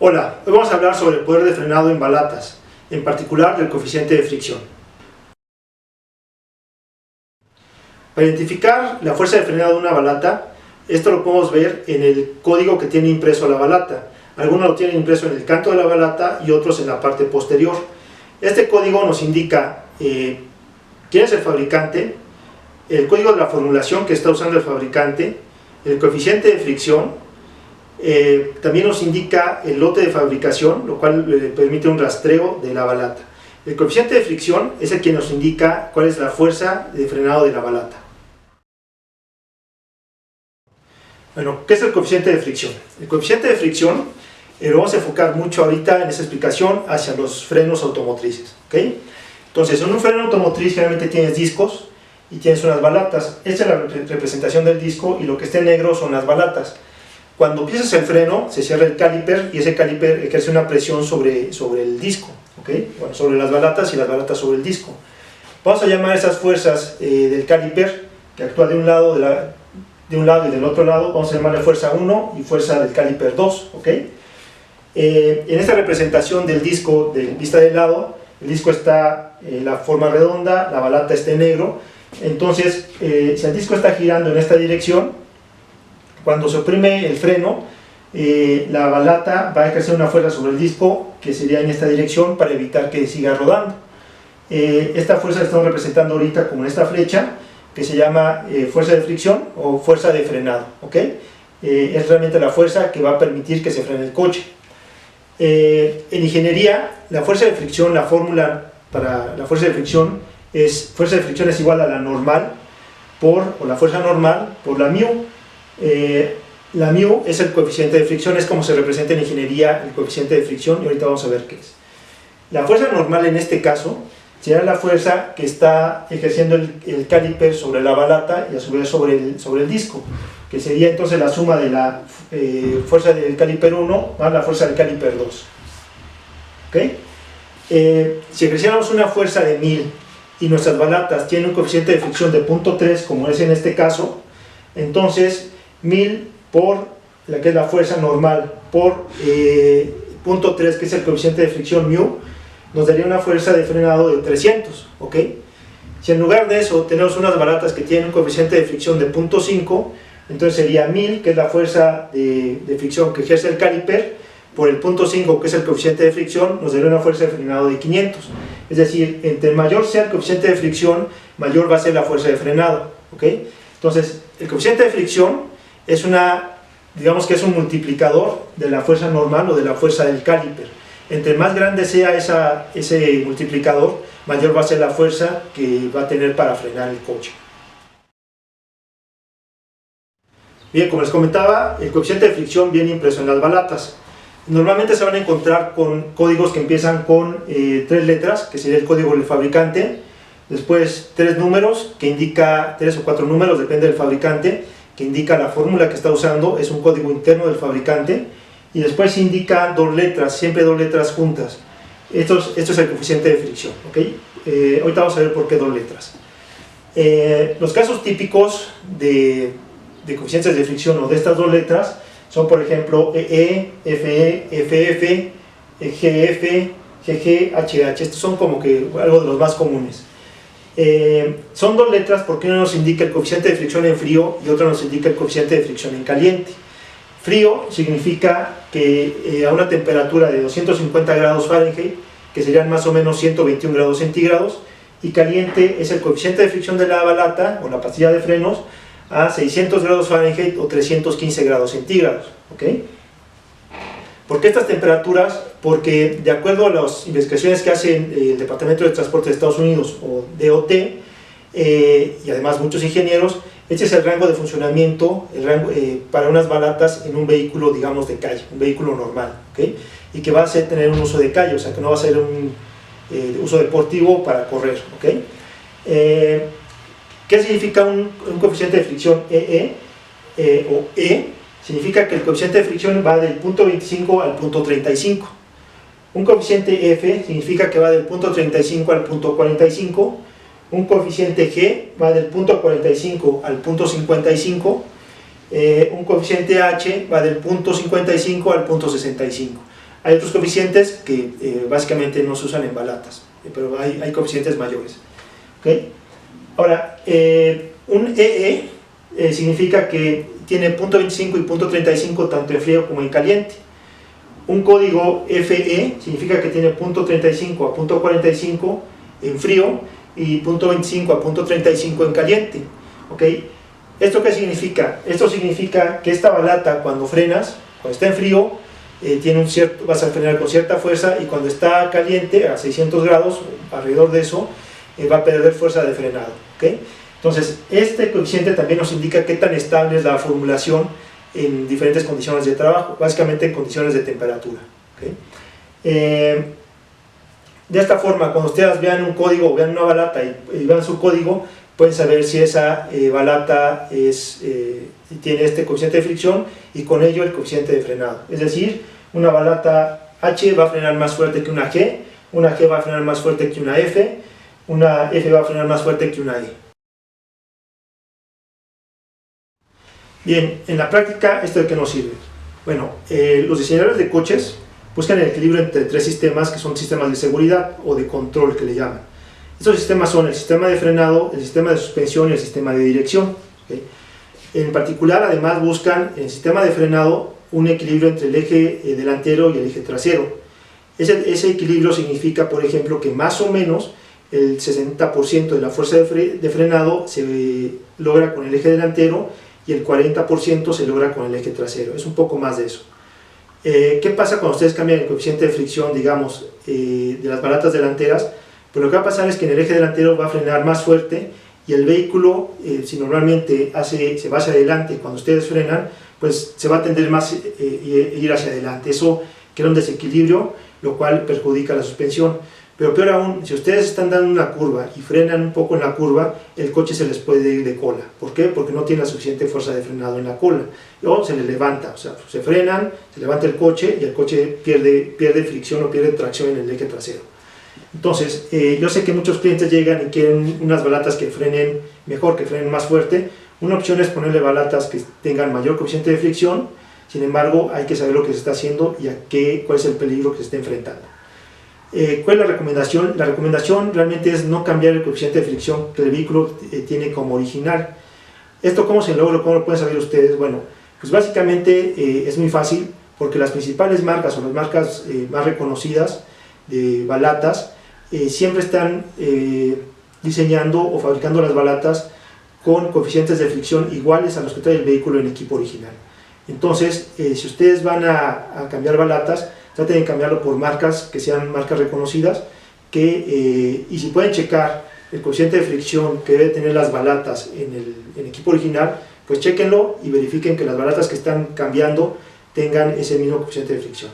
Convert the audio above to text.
Hola, hoy vamos a hablar sobre el poder de frenado en balatas, en particular del coeficiente de fricción. Para identificar la fuerza de frenado de una balata, esto lo podemos ver en el código que tiene impreso la balata. Algunos lo tienen impreso en el canto de la balata y otros en la parte posterior. Este código nos indica quién es el fabricante, el código de la formulación que está usando el fabricante, el coeficiente de fricción, también nos indica el lote de fabricación, lo cual le permite un rastreo de la balata. El coeficiente de fricción es el que nos indica cuál es la fuerza de frenado de la balata. Bueno, ¿qué es el coeficiente de fricción? El coeficiente de fricción lo vamos a enfocar mucho ahorita en esta explicación hacia los frenos automotrices, ¿okay? Entonces, en un freno automotriz generalmente tienes discos y tienes unas balatas. Esta es la representación del disco y lo que está en negro son las balatas. Cuando pisas el freno, se cierra el caliper y ese caliper ejerce una presión sobre el disco, ¿okay? Bueno, sobre las balatas y las balatas sobre el disco. Vamos a llamar esas fuerzas del caliper que actúa de un lado y del otro lado, vamos a llamarle fuerza 1 y fuerza del caliper 2, ¿okay? En esta representación del disco de vista de lado, el disco está en la forma redonda, la balata está en negro. Entonces, si el disco está girando en esta dirección, cuando se oprime el freno, la balata va a ejercer una fuerza sobre el disco que sería en esta dirección para evitar que siga rodando. Esta fuerza la estamos representando ahorita como en esta flecha, que se llama fuerza de fricción o fuerza de frenado, ¿okay? Es realmente la fuerza que va a permitir que se frene el coche. En ingeniería, la fuerza de fricción, la fórmula para la fuerza de fricción es igual a la normal o la fuerza normal por la μ. La μ es el coeficiente de fricción, es como se representa en ingeniería el coeficiente de fricción y ahorita vamos a ver qué es. La fuerza normal en este caso será la fuerza que está ejerciendo el caliper sobre la balata y a su vez sobre el disco, que sería entonces la suma de la fuerza del caliper 1 más la fuerza del caliper 2. ¿Okay? Si ejerciéramos una fuerza de 1000 y nuestras balatas tienen un coeficiente de fricción de 0.3, como es en este caso, entonces 1000 por la que es la fuerza normal por 0.3, que es el coeficiente de fricción μ, nos daría una fuerza de frenado de 300, ¿ok? Si en lugar de eso tenemos unas balatas que tienen un coeficiente de fricción de 0.5, entonces sería 1000, que es la fuerza de fricción que ejerce el caliper, por el 0.5, que es el coeficiente de fricción, nos daría una fuerza de frenado de 500. Es decir, entre mayor sea el coeficiente de fricción, mayor va a ser la fuerza de frenado, ¿ok? Entonces, el coeficiente de fricción es digamos que es un multiplicador de la fuerza normal o de la fuerza del caliper. Entre más grande sea ese multiplicador, mayor va a ser la fuerza que va a tener para frenar el coche. Bien, como les comentaba, el coeficiente de fricción viene impreso en las balatas. Normalmente se van a encontrar con códigos que empiezan con 3 letras, que sería el código del fabricante, después 3 números, que indica 3 o 4 números, depende del fabricante, que indica la fórmula que está usando, es un código interno del fabricante, y después indica 2 letras, siempre 2 letras juntas. Esto es el coeficiente de fricción, ¿okay? Ahorita vamos a ver por qué 2 letras. Los casos típicos de coeficientes de fricción o de estas 2 letras son, por ejemplo, EE, FE, FF, GF, GG, HH. Estos son como que algo de los más comunes. Son 2 letras porque uno nos indica el coeficiente de fricción en frío y otro nos indica el coeficiente de fricción en caliente. Frío significa que a una temperatura de 250 grados Fahrenheit, que serían más o menos 121 grados centígrados, y caliente es el coeficiente de fricción de la balata o la pastilla de frenos a 600 grados Fahrenheit o 315 grados centígrados, ¿okay? ¿Por qué estas temperaturas? Porque de acuerdo a las investigaciones que hace el Departamento de Transporte de Estados Unidos o DOT, y además muchos ingenieros, este es el rango de funcionamiento para unas balatas en un vehículo, digamos, de calle, un vehículo normal, ¿okay? Y que va a tener un uso de calle, o sea que no va a ser un uso deportivo para correr, ¿okay? ¿Qué significa un coeficiente de fricción EE o E? Significa que el coeficiente de fricción va del punto 25 al punto 35. Un coeficiente F significa que va del punto 35 al punto 45. Un coeficiente G va del punto 45 al punto 55. Un coeficiente H va del punto 55 al punto 65. Hay otros coeficientes que básicamente no se usan en balatas, pero hay coeficientes mayores. ¿Okay? Ahora, un EE significa que tiene 0.25 y 0.35 tanto en frío como en caliente. Un código FE significa que tiene 0.35 a 0.45 en frío y 0.25 a 0.35 en caliente. ¿Okay? ¿Esto qué significa? Esto significa que esta balata, cuando frenas, cuando está en frío, vas a frenar con cierta fuerza, y cuando está caliente, a 600 grados, alrededor de eso, va a perder fuerza de frenado. ¿Okay? Entonces, este coeficiente también nos indica qué tan estable es la formulación en diferentes condiciones de trabajo, básicamente en condiciones de temperatura. ¿Okay? De esta forma, cuando ustedes vean un código, vean una balata y vean su código, pueden saber si esa balata tiene este coeficiente de fricción y con ello el coeficiente de frenado. Es decir, una balata H va a frenar más fuerte que una G va a frenar más fuerte que una F va a frenar más fuerte que una E. Bien, en la práctica, ¿esto de qué nos sirve? Bueno, los diseñadores de coches buscan el equilibrio entre tres sistemas que son sistemas de seguridad o de control, que le llaman. Estos sistemas son el sistema de frenado, el sistema de suspensión y el sistema de dirección. ¿Okay? En particular, además, buscan en el sistema de frenado un equilibrio entre el eje delantero y el eje trasero. Ese equilibrio significa, por ejemplo, que más o menos el 60% de la fuerza de frenado se logra con el eje delantero y el 40% se logra con el eje trasero. Es un poco más de eso. ¿Qué pasa cuando ustedes cambian el coeficiente de fricción, digamos, de las balatas delanteras? Pues lo que va a pasar es que en el eje delantero va a frenar más fuerte y el vehículo, si normalmente se va hacia adelante, cuando ustedes frenan, pues se va a tender más ir hacia adelante. Eso crea un desequilibrio, lo cual perjudica la suspensión. Pero peor aún, si ustedes están dando una curva y frenan un poco en la curva, el coche se les puede ir de cola. ¿Por qué? Porque no tiene la suficiente fuerza de frenado en la cola. O se les levanta, o sea, se frenan, se levanta el coche y el coche pierde fricción o pierde tracción en el eje trasero. Entonces, yo sé que muchos clientes llegan y quieren unas balatas que frenen mejor, que frenen más fuerte. Una opción es ponerle balatas que tengan mayor coeficiente de fricción. Sin embargo, hay que saber lo que se está haciendo y cuál es el peligro que se está enfrentando. ¿Cuál es la recomendación? La recomendación realmente es no cambiar el coeficiente de fricción que el vehículo tiene como original. ¿Esto cómo se logra? ¿Cómo lo pueden saber ustedes? Bueno, pues básicamente es muy fácil, porque las principales marcas o las marcas más reconocidas de balatas siempre están diseñando o fabricando las balatas con coeficientes de fricción iguales a los que trae el vehículo en equipo original. Entonces, si ustedes van a cambiar balatas, traten de cambiarlo por marcas que sean marcas reconocidas, y si pueden checar el coeficiente de fricción que debe tener las balatas en el equipo original, pues chequenlo y verifiquen que las balatas que están cambiando tengan ese mismo coeficiente de fricción.